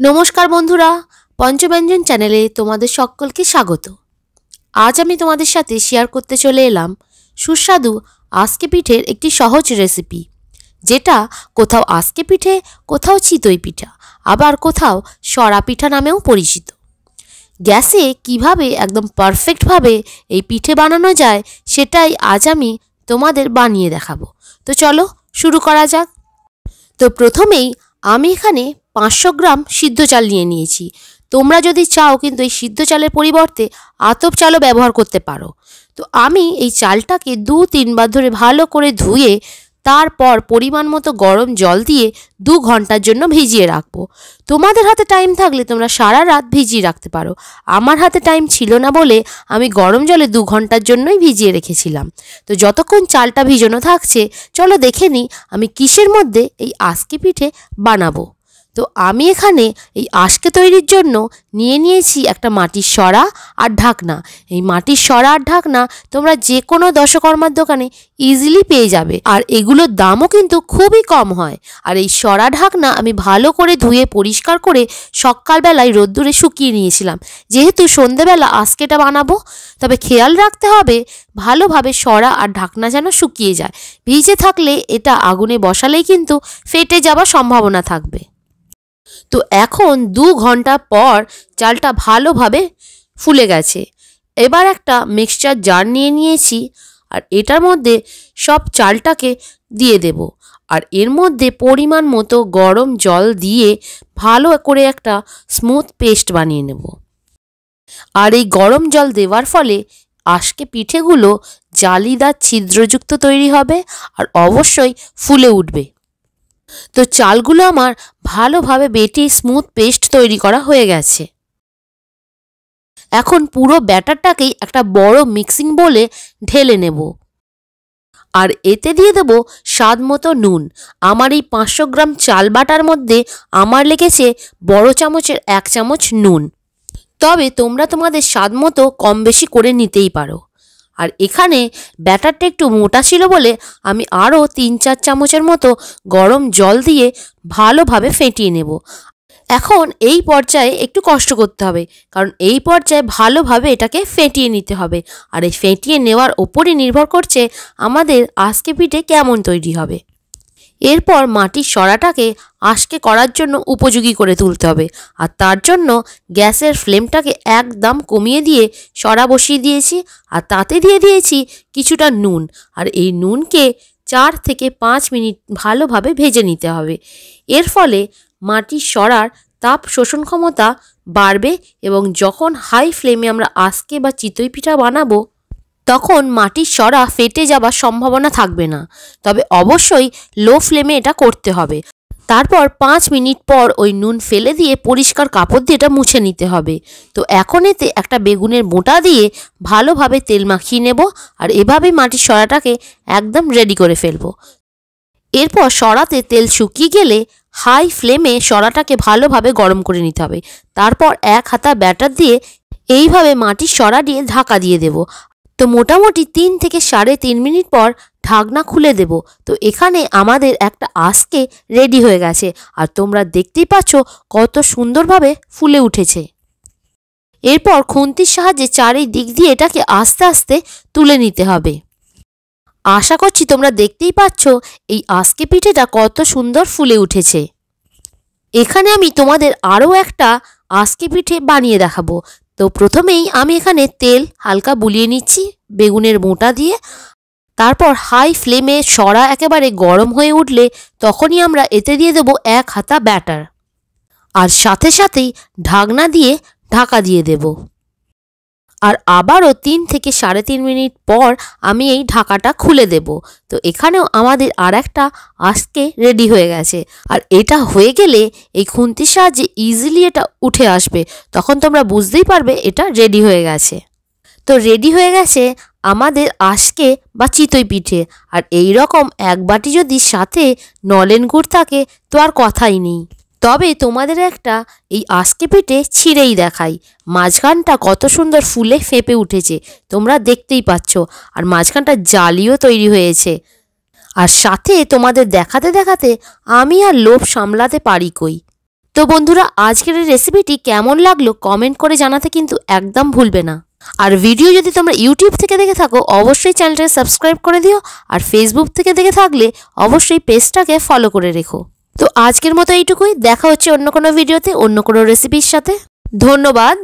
নমস্কার বন্ধুরা, পঞ্চব্যঞ্জন চ্যানেলে তোমাদের সকলকে স্বাগত। আজ আমি তোমাদের সাথে শেয়ার করতে চলে এলাম সুস্বাদু আজকে পিঠের একটি সহজ রেসিপি, যেটা কোথাও আজকে পিঠে, কোথাও চিতই পিঠা, আবার কোথাও সরা পিঠা নামেও পরিচিত। গ্যাসে কিভাবে একদম পারফেক্টভাবে এই পিঠে বানানো যায় সেটাই আজ আমি তোমাদের বানিয়ে দেখাবো। তো চলো শুরু করা যাক। তো প্রথমেই আমি এখানে 500 গ্রাম সিদ্ধ চাল নিয়ে নিয়েছি। তোমরা যদি চাও কিন্তু এই সিদ্ধ চালের পরিবর্তে আতপ চালও ব্যবহার করতে পারো। তো আমি এই চালটাকে 2-3 বার ধরে ভালো করে ধুয়ে তারপর পরিমাণ মতো গরম জল দিয়ে 2 ঘন্টার জন্য ভিজিয়ে রাখবো। তোমাদের হাতে টাইম থাকলে তোমরা সারা রাত ভিজিয়ে রাখতে পারো। আমার হাতে টাইম ছিল না বলে আমি গরম জলে 2 ঘন্টার জন্যই ভিজিয়ে রেখেছিলাম। তো যতক্ষণ চালটা ভিজানো থাকছে, চলো দেখে নিই আমি কিসের মধ্যে এই আজকে পিঠে বানাবো। তো আমি এখানে এই আজকে তৈরির জন্য নিয়েছি একটা মাটির সরা আর ঢাকনা। এই মাটির সরা আর ঢাকনা তোমরা যে কোনো দশকর্মার দোকানে ইজিলি পেয়ে যাবে, আর এগুলোর দামও কিন্তু খুবই কম হয়। আর এই সরা ঢাকনা আমি ভালো করে ধুয়ে পরিষ্কার করে সকালবেলায় রোদ্দুরে শুকিয়ে নিয়েছিলাম, যেহেতু সন্ধেবেলা আজকেটা বানাবো। তবে খেয়াল রাখতে হবে ভালোভাবে সরা আর ঢাকনা যেন শুকিয়ে যায়। ভিজে থাকলে এটা আগুনে বসালেই কিন্তু ফেটে যাওয়ার সম্ভাবনা থাকবে। তো এখন 2 ঘন্টা পর চালটা ভালোভাবে ফুলে গেছে। এবার একটা মিক্সচার জার নিয়ে নিয়েছি, আর এটার মধ্যে সব চালটাকে দিয়ে দেব। আর এর মধ্যে পরিমাণ মতো গরম জল দিয়ে ভালো করে একটা স্মুথ পেস্ট বানিয়ে নেব। আর এই গরম জল দেওয়ার ফলে আজকে পিঠেগুলো জালিদার ছিদ্রযুক্ত তৈরি হবে, আর অবশ্যই ফুলে উঠবে। তো চালগুলো আমার ভালোভাবে বেটে স্মুথ পেস্ট তৈরি করা হয়ে গেছে। এখন পুরো ব্যাটারটাকেই একটা বড় মিক্সিং বোলে ঢেলে নেব, আর এতে দিয়ে দেব স্বাদ মতো নুন। আমার এই 500 গ্রাম চাল বাটার মধ্যে আমার লেগেছে বড় চামচের 1 চামচ নুন। তবে তোমরা তোমাদের স্বাদ মতো কম বেশি করে নিতেই পারো। আর এখানে ব্যাটারটা একটু মোটা ছিল বলে আমি আরও 3-4 চামচের মতো গরম জল দিয়ে ভালোভাবে ফেটিয়ে নেব। এখন এই পর্যায়ে একটু কষ্ট করতে হবে, কারণ এই পর্যায়ে ভালোভাবে এটাকে ফেটিয়ে নিতে হবে। আর এই ফেটিয়ে নেওয়ার ওপরই নির্ভর করছে আমাদের আজকে পিঠে কেমন তৈরি হবে। এরপর মাটির সরাটাকে আজকে করার জন্য উপযোগী করে তুলতে হবে, আর তার জন্য গ্যাসের ফ্লেমটাকে একদম কমিয়ে দিয়ে সরা বসিয়ে দিয়েছি, আর তাতে দিয়ে দিয়েছি কিছুটা নুন। আর এই নুনকে 4 থেকে 5 মিনিট ভালোভাবে ভেজে নিতে হবে। এর ফলে মাটির সরার তাপ শোষণ ক্ষমতা বাড়বে, এবং যখন হাই ফ্লেমে আমরা আজকে বা চিতই পিঠা বানাবো তখন মাটির সরা ফেটে যাবার সম্ভাবনা থাকবে না। তবে অবশ্যই লো ফ্লেমে এটা করতে হবে। তারপর 5 মিনিট পর ওই নুন ফেলে দিয়ে পরিষ্কার কাপড় দিয়ে এটা মুছে নিতে হবে। তো এখন এতে একটা বেগুনের বোঁটা দিয়ে ভালোভাবে তেল মাখিয়ে নেব, আর এভাবেই মাটির সরাটাকে একদম রেডি করে ফেলবো। এরপর সরাতে তেল শুকিয়ে গেলে হাই ফ্লেমে সরাটাকে ভালোভাবে গরম করে নিতে হবে। তারপর 1 হাতা ব্যাটার দিয়ে এইভাবে মাটির সরা দিয়ে ঢাকা দিয়ে দেব। তো মোটামুটি 3 থেকে 3.5 মিনিট পর ঢাকনা খুলে দেব। তো এখানে আমাদের একটা আজকে রেডি হয়ে গেছে, আর তোমরা দেখতেই পাচ্ছ কত সুন্দরভাবে ফুলে উঠেছে। এরপর খুন্তির সাহায্যে চারিদিক দিয়ে এটাকে আস্তে আস্তে তুলে নিতে হবে। আশা করছি তোমরা দেখতেই পাচ্ছ এই আজকে পিঠেটা কত সুন্দর ফুলে উঠেছে। এখানে আমি তোমাদের আরও একটা আজকে পিঠে বানিয়ে দেখাবো। তো প্রথমেই আমি এখানে তেল হালকা বুলিয়ে নিচ্ছি বেগুনের বোঁটা দিয়ে। তারপর হাই ফ্লেমে সরা একেবারে গরম হয়ে উঠলে তখনই আমরা এতে দিয়ে দেবো 1 হাতা ব্যাটার, আর সাথে সাথেই ঢাকনা দিয়ে ঢাকা দিয়ে দেব। আর আবারও 3 থেকে 3.5 মিনিট পর আমি এই ঢাকাটা খুলে দেব। তো এখানেও আমাদের আর একটা আজকে রেডি হয়ে গেছে। আর এটা হয়ে গেলে এই খুন্তির সাহায্যে ইজিলি এটা উঠে আসবে, তখন তোমরা বুঝতেই পারবে এটা রেডি হয়ে গেছে। তো রেডি হয়ে গেছে আমাদের আজকে বা চিতই পিঠে। আর এই রকম 1 বাটি যদি সাথে নলেন গুড় থাকে তো আর কথাই নেই। তবে তোমাদের একটা এই আজকে পিঠে ছিঁড়েই দেখাই। মাঝখানটা কত সুন্দর ফুলে ফেঁপে উঠেছে, তোমরা দেখতেই পাচ্ছ। আর মাঝখানটা জালিও তৈরি হয়েছে। আর সাথে তোমাদের দেখাতে দেখাতে আমি আর লোভ সামলাতে পারি কই। তো বন্ধুরা, আজকের এই রেসিপিটি কেমন লাগলো কমেন্ট করে জানাতে কিন্তু একদম ভুলবে না। আর ভিডিও যদি তোমরা ইউটিউব থেকে দেখে থাকো অবশ্যই চ্যানেলটাকে সাবস্ক্রাইব করে দিও, আর ফেসবুক থেকে দেখে থাকলে অবশ্যই পেজটাকে ফলো করে রেখো। তো আজকের মতো এইটুকুই, দেখা হচ্ছে অন্য কোনো ভিডিওতে অন্য কোনো রেসিপির সাথে। ধন্যবাদ।